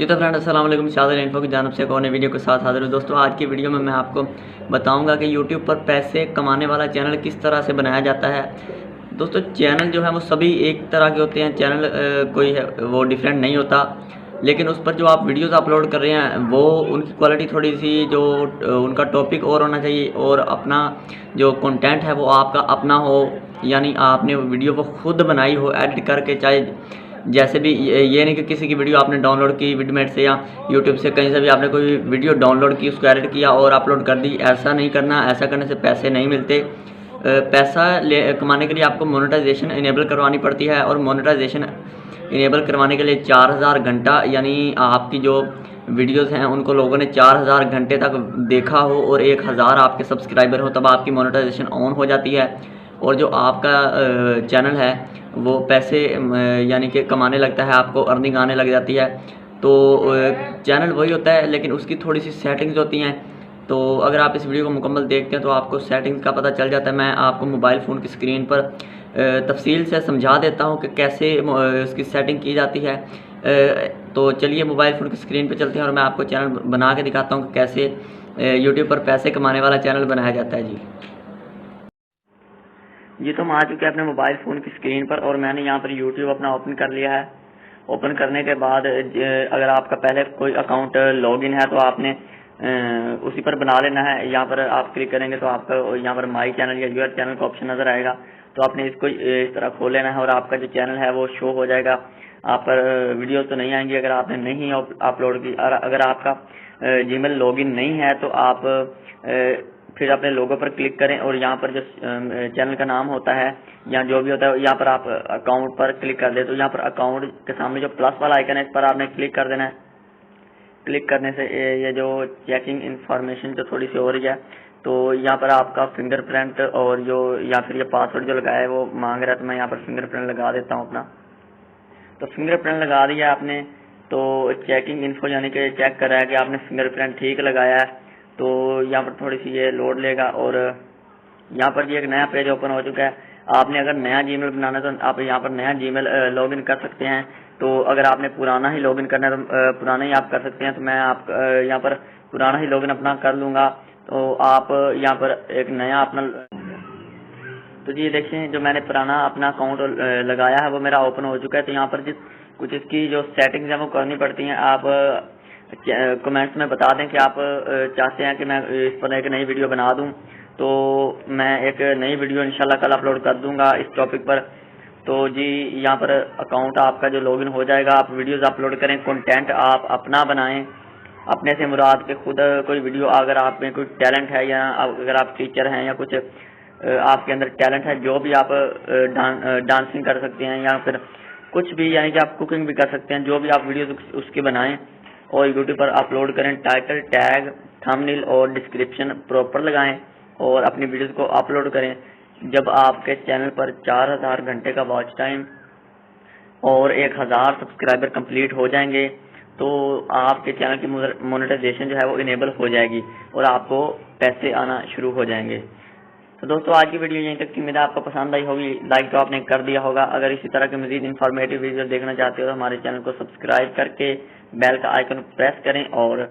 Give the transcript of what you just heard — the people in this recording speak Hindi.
जी तो फ्रेंड अस्सलाम वालेकुम, शादिर इन्फो की जानब से एक और नई वीडियो के साथ हाजिर हूँ। दोस्तों आज की वीडियो में मैं आपको बताऊंगा कि यूट्यूब पर पैसे कमाने वाला चैनल किस तरह से बनाया जाता है। दोस्तों चैनल जो है वो सभी एक तरह के होते हैं, चैनल कोई है वो डिफरेंट नहीं होता, लेकिन उस पर जो आप वीडियोस अपलोड कर रहे हैं वो उनकी क्वालिटी थोड़ी सी जो उनका टॉपिक और होना चाहिए, और अपना जो कंटेंट है वो आपका अपना हो, यानी आपने वीडियो को खुद बनाई हो एडिट करके, चाहे जैसे भी ये नहीं कि किसी की वीडियो आपने डाउनलोड की विडमेट से या यूट्यूब से कहीं से भी आपने कोई वीडियो डाउनलोड की, उसको एडिट किया और अपलोड कर दी। ऐसा नहीं करना, ऐसा करने से पैसे नहीं मिलते। पैसा कमाने के लिए आपको मोनेटाइजेशन इनेबल करवानी पड़ती है, और मोनेटाइजेशन इनेबल करवाने के लिए 4000 घंटा, यानी आपकी जो वीडियोस हैं उनको लोगों ने 4000 घंटे तक देखा हो और 1000 आपके सब्सक्राइबर हो, तब आपकी मोनेटाइजेशन ऑन हो जाती है और जो आपका चैनल है वो पैसे यानी कि कमाने लगता है, आपको अर्निंग आने लग जाती है। तो चैनल वही होता है, लेकिन उसकी थोड़ी सी सेटिंग्स होती हैं। तो अगर आप इस वीडियो को मुकम्मल देखते हैं तो आपको सेटिंग्स का पता चल जाता है। मैं आपको मोबाइल फ़ोन की स्क्रीन पर तफसील से समझा देता हूं कि कैसे उसकी सेटिंग की जाती है। तो चलिए मोबाइल फ़ोन की स्क्रीन पर चलते हैं और मैं आपको चैनल बना के दिखाता हूं कि कैसे यूट्यूब पर पैसे कमाने वाला चैनल बनाया जाता है। जी तो हम आ चुके हैं अपने मोबाइल फ़ोन की स्क्रीन पर, और मैंने यहाँ पर यूट्यूब अपना ओपन कर लिया है। ओपन करने के बाद अगर आपका पहले कोई अकाउंट लॉगिन है तो आपने उसी पर बना लेना है। यहाँ पर आप क्लिक करेंगे तो आपका यहाँ पर माई चैनल या यूर चैनल का ऑप्शन नज़र आएगा, तो आपने इसको इस तरह खोल लेना है और आपका जो चैनल है वो शो हो जाएगा। आप पर वीडियो तो नहीं आएंगी अगर आपने नहीं अपलोड की। अगर आपका जीमेल लॉगिन नहीं है तो आप फिर अपने लोगो पर क्लिक करें और यहाँ पर जो चैनल का नाम होता है या जो भी होता है यहाँ पर आप अकाउंट पर क्लिक कर दे। तो यहाँ पर अकाउंट के सामने जो प्लस वाला आइकन है इस पर आपने क्लिक कर देना है। क्लिक करने से ये जो चेकिंग इंफॉर्मेशन जो थोड़ी सी हो रही है, तो यहाँ पर आपका फिंगरप्रिंट और जो या फिर ये पासवर्ड जो लगाया है वो मांग रहा है, तो मैं यहाँ पर फिंगरप्रिंट लगा देता हूँ अपना। तो फिंगरप्रिंट लगा दिया आपने, तो चेकिंग इन्फो यानी कि चेक कर रहा है कि आपने फिंगरप्रिंट ठीक लगाया है। तो यहाँ पर थोड़ी सी ये लोड लेगा और यहाँ पर भी एक नया पेज ओपन हो चुका है। आपने अगर नया जीमेल बनाना है तो आप यहाँ पर नया जीमेल लॉगिन कर सकते हैं। तो अगर आपने पुराना ही लॉगिन करना है तो पुराना ही आप कर सकते हैं। तो मैं आप यहाँ पर पुराना ही लॉगिन अपना कर लूँगा। तो आप यहाँ पर एक नया अपना, तो जी देखिए जो मैंने पुराना अपना अकाउंट लगाया है वो मेरा ओपन हो चुका है। तो यहाँ पर जिस कुछ इसकी जो सेटिंग्स हैं वो करनी पड़ती हैं। आप कमेंट्स में बता दें कि आप चाहते हैं कि मैं इस पर एक नई वीडियो बना दूं, तो मैं एक नई वीडियो इंशाल्लाह कल अपलोड कर दूंगा इस टॉपिक पर। तो जी यहाँ पर अकाउंट आपका जो लॉगिन हो जाएगा, आप वीडियोस अपलोड करें, कंटेंट आप अपना बनाएं, अपने से मुराद के खुद कोई वीडियो। अगर आप में कोई टैलेंट है या अगर आप टीचर हैं या कुछ आपके अंदर टैलेंट है, जो भी आप डांसिंग कर सकते हैं या फिर कुछ भी, यानी कि आप कुकिंग भी कर सकते हैं, जो भी आप वीडियो उसके बनाएं और यूट्यूब पर अपलोड करें। टाइटल, टैग, थंबनेल और डिस्क्रिप्शन प्रॉपर लगाएं और अपनी वीडियोस को अपलोड करें। जब आपके चैनल पर 4000 घंटे का वॉच टाइम और 1000 सब्सक्राइबर कंप्लीट हो जाएंगे तो आपके चैनल की मोनेटाइजेशन जो है वो इनेबल हो जाएगी और आपको पैसे आना शुरू हो जाएंगे। तो दोस्तों आज की वीडियो यहीं तक की। उम्मीद है आपको पसंद आई होगी। लाइक तो आपने कर दिया होगा। अगर इसी तरह के मजीद इन्फॉर्मेटिव वीडियो देखना चाहते हो तो हमारे चैनल को सब्सक्राइब करके बेल का आइकन प्रेस करें और